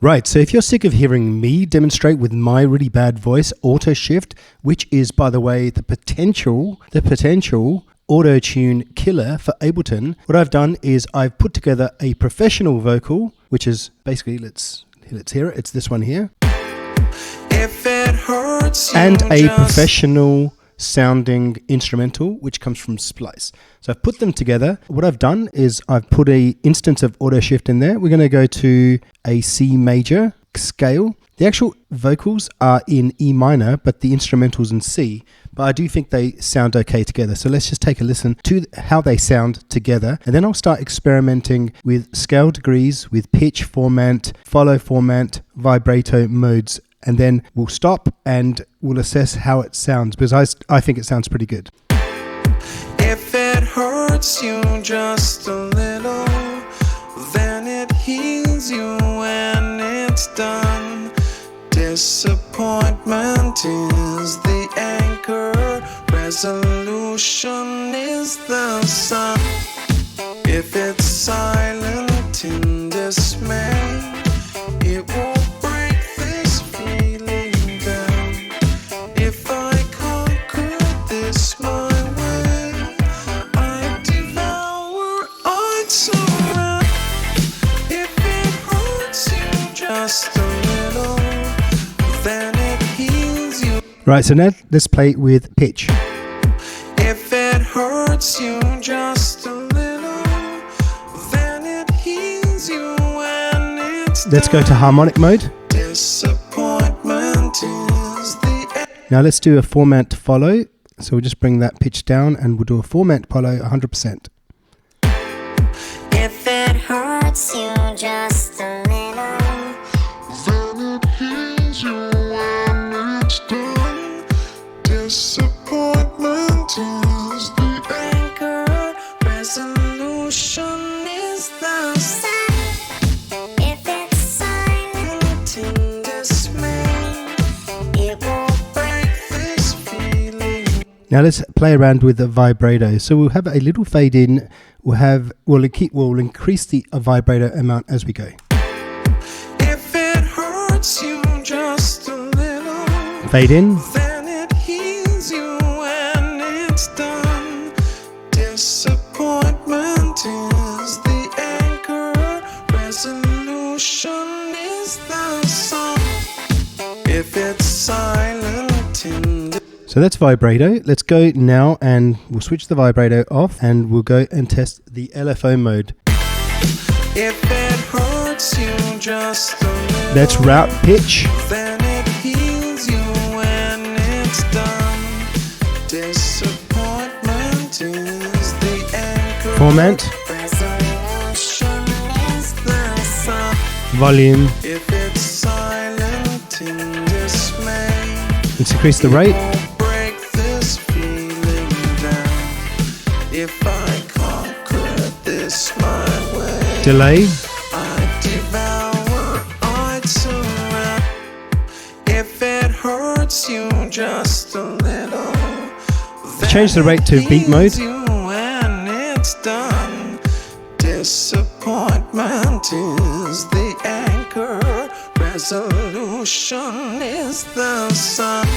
Right, so if you're sick of hearing me demonstrate with my really bad voice, AutoShift, which is, by the way, the potential Autotune Killer for Ableton, what I've done is I've put together a professional vocal, which is basically, let's hear it, it's this one here, If it hurts you, and a professional sounding instrumental which comes from Splice. So I've put them together. What I've done is I've put a instance of AutoShift in there. We're going to go to a C major scale. The actual vocals are in E minor, but the instrumentals in C. But I do think they sound okay together. So let's just take a listen to how they sound together. And then I'll start experimenting with scale degrees, with pitch format, follow format, vibrato modes. And then we'll stop and we'll assess how it sounds, because I think it sounds pretty good. If it hurts you just a little, then it heals you when it's done. Disappointment is the anchor, resolution is the sun. If it's silent in dismay, it will break this feeling down. If I conquer this my way, I devour, I surround. If it hurts you just a little, then it heals you. Right, so now let's play with pitch. If it hurts you just a little, then it heals you when it's Let's go to harmonic mode. Disappointment is the Now let's do a format follow. So we'll just bring that pitch down and we'll do a format follow 100%. If it hurts you just a little, then it heals you when it's done. Disappointment is the anchor, resolution is the sun. if it's silent, In dismay, it will break this feeling. Now let's play around with the vibrato. So we'll have a little fade in. We'll increase the vibrato amount as we go. If it hurts you just a little, Fade in. then it heals you when it's done. Disappointment is the anchor, resolution is the sun. If it's silent in So that's vibrato. Let's go now and we'll switch the vibrato off and we'll go and test the LFO mode. if it hurts you just a little, Let's route pitch. then it heals you when it's done. Disappointment is the anchor, Format, resolution is the sun. volume. If it's silent in dismay, Let's increase the rate. won't break this feeling down. If I conquer this my way, Delay. I devour, I surround. If it hurts you just a little, Change the rate to then it beat mode. heals you when it's done. Disappointment is the anchor, resolution is the sun.